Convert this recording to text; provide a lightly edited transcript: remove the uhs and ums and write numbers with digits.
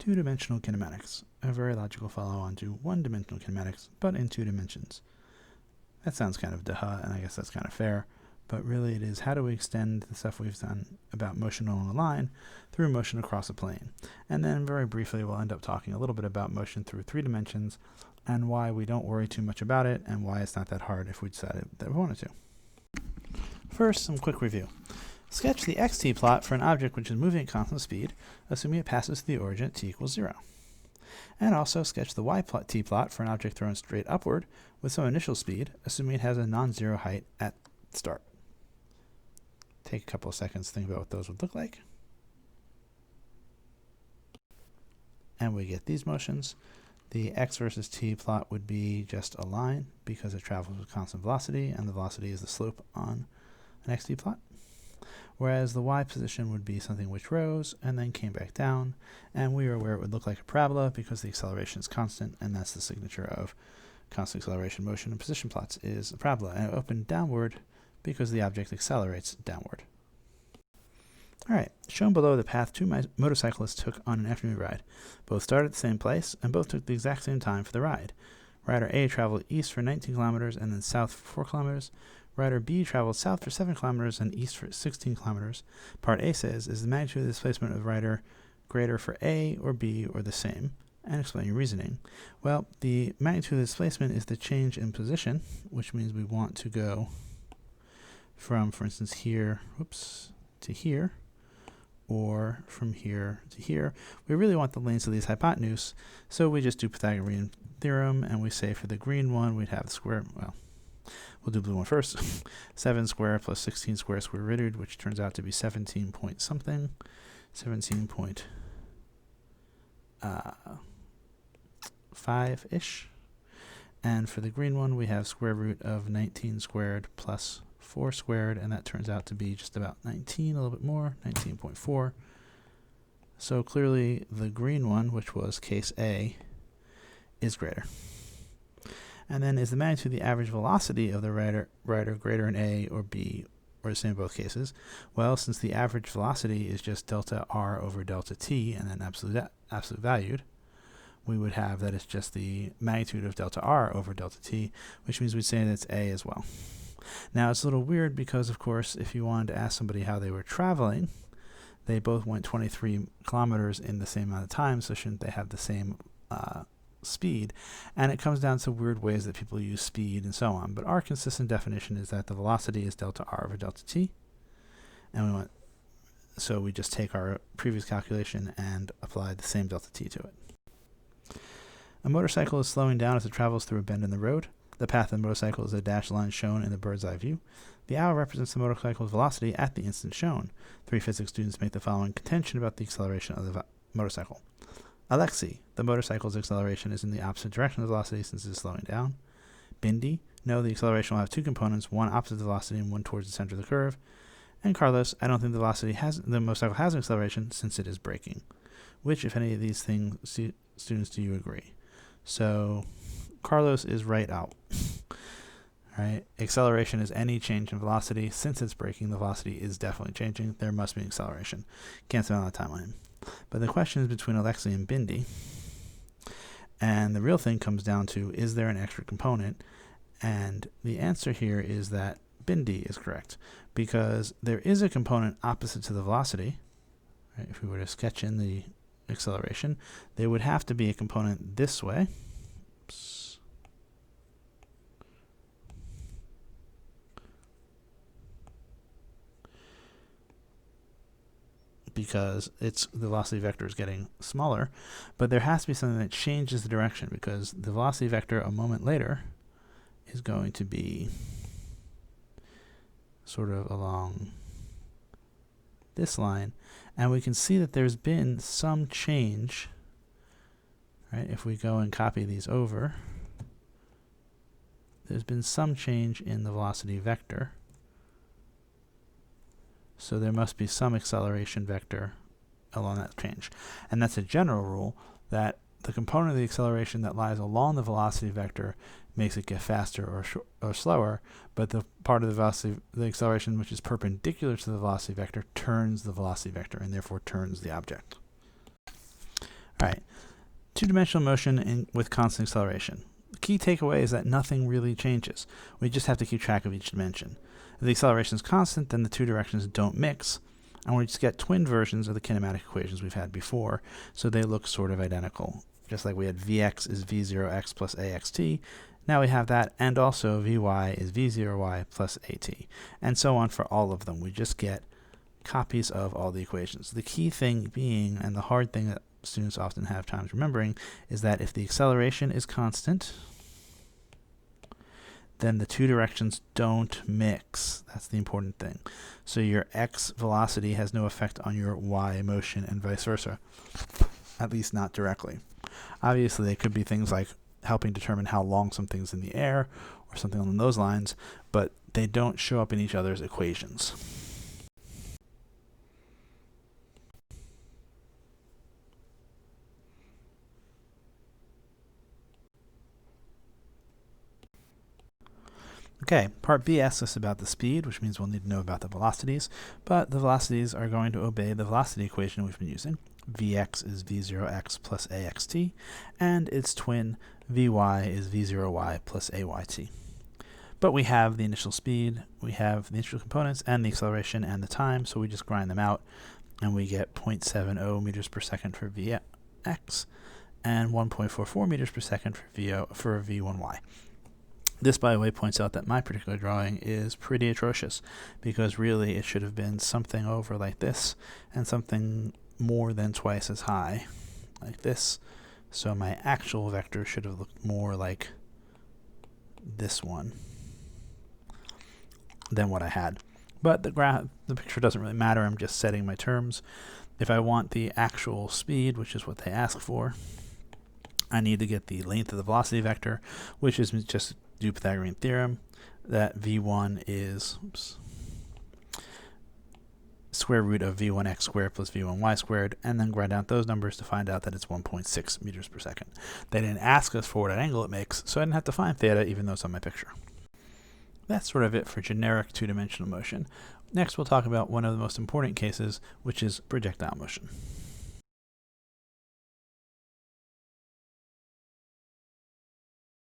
Two-dimensional kinematics, a very logical follow-on to one-dimensional kinematics, but in 2 dimensions. That sounds kind of duh, and I guess that's kind of fair, but really it is how do we extend the stuff we've done about motion along a line through motion across a plane. And then very briefly we'll end up talking a little bit about motion through 3 dimensions and why we don't worry too much about it and why it's not that hard if we decided that we wanted to. First, some quick review. Sketch the xt plot for an object which is moving at constant speed, assuming it passes the origin at t equals 0. And also sketch the yt plot for an object thrown straight upward with some initial speed, assuming it has a non-zero height at start. Take a couple of seconds to think about what those would look like. And we get these motions. The x versus t plot would be just a line because it travels with constant velocity, and the velocity is the slope on an xt plot. Whereas the y position would be something which rose and then came back down, and we are aware it would look like a parabola because the acceleration is constant, and that's the signature of constant acceleration motion and position plots is a parabola, and it opened downward because the object accelerates downward. Alright, shown below the path 2 motorcyclists took on an afternoon ride. Both started at the same place, and both took the exact same time for the ride. Rider A traveled east for 19 kilometers and then south for 4 kilometers. Rider B traveled south for 7 kilometers and east for 16 kilometers. Part A says, is the magnitude of the displacement of the rider greater for A or B or the same? And explain your reasoning. Well, the magnitude of the displacement is the change in position, which means we want to go from, for instance, here, to here, or from here to here. We really want the lengths of these hypotenuse, so we just do Pythagorean theorem, and we say for the green one, we'd have the square, well, we'll do blue one first. 7 square plus 16 square square rooted, which turns out to be 17 point something. 17.5-ish. And for the green one, we have square root of 19 squared plus 4 squared, and that turns out to be just about 19, a little bit more, 19.4. So clearly the green one, which was case A, is greater. And then is the magnitude of the average velocity of the rider greater in A or B, or the same in both cases? Well, since the average velocity is just delta r over delta t, and then absolute valued, we would have that it's just the magnitude of delta r over delta t, which means we'd say that it's A as well. Now, it's a little weird because, of course, if you wanted to ask somebody how they were traveling, they both went 23 kilometers in the same amount of time, so shouldn't they have the same speed? And it comes down to weird ways that people use speed and so on. But our consistent definition is that the velocity is delta r over delta t. And so we just take our previous calculation and apply the same delta t to it. A motorcycle is slowing down as it travels through a bend in the road. The path of the motorcycle is a dashed line shown in the bird's eye view. The arrow represents the motorcycle's velocity at the instant shown. 3 physics students make the following contention about the acceleration of the motorcycle. Alexei, the motorcycle's acceleration is in the opposite direction of the velocity since it is slowing down. Bindi, no, the acceleration will have 2 components, one opposite the velocity and one towards the center of the curve. And Carlos, I don't think the motorcycle has an acceleration since it is braking. Which, if any of these things, students, do you agree? So Carlos is right out. Right? Acceleration is any change in velocity. Since it's braking, the velocity is definitely changing. There must be an acceleration. Can't spend a lot of time on him. But the question is between Alexei and Bindi. And the real thing comes down to, is there an extra component? And the answer here is that Bindi is correct, because there is a component opposite to the velocity. Right? If we were to sketch in the acceleration, there would have to be a component this way. Oops. Because the velocity vector is getting smaller, but there has to be something that changes the direction, because the velocity vector a moment later is going to be sort of along this line, and we can see that there's been some change, right? If we go and copy these over, there's been some change in the velocity vector. So there must be some acceleration vector along that change. And that's a general rule, that the component of the acceleration that lies along the velocity vector makes it get faster or slower, but the part of the acceleration which is perpendicular to the velocity vector turns the velocity vector and therefore turns the object. All right, two-dimensional motion with constant acceleration. The key takeaway is that nothing really changes. We just have to keep track of each dimension. If the acceleration is constant, then the two directions don't mix, and we just get twin versions of the kinematic equations we've had before, so they look sort of identical. Just like we had Vx is V0x plus axt, now we have that, and also Vy is V0y plus at, and so on for all of them. We just get copies of all the equations. The key thing being, and the hard thing that students often have times remembering, is that if the acceleration is constant, then the two directions don't mix. That's the important thing. So your x velocity has no effect on your y motion and vice versa, at least not directly. Obviously, they could be things like helping determine how long something's in the air or something along those lines, but they don't show up in each other's equations. Okay, part B asks us about the speed, which means we'll need to know about the velocities, but the velocities are going to obey the velocity equation we've been using. Vx is v0x plus axt, and its twin, vy, is v0y plus ayt. But we have the initial speed, we have the initial components, and the acceleration and the time, so we just grind them out, and we get 0.70 meters per second for vx, and 1.44 meters per second for v1y. This, by the way, points out that my particular drawing is pretty atrocious, because really it should have been something over like this, and something more than twice as high, like this. So my actual vector should have looked more like this one than what I had. But the picture doesn't really matter, I'm just setting my terms. If I want the actual speed, which is what they ask for, I need to get the length of the velocity vector, which is just do Pythagorean theorem, that v1 is square root of v1x squared plus v1y squared, and then grind out those numbers to find out that it's 1.6 meters per second. They didn't ask us for what angle it makes, so I didn't have to find theta even though it's on my picture. That's sort of it for generic two-dimensional motion. Next we'll talk about one of the most important cases, which is projectile motion.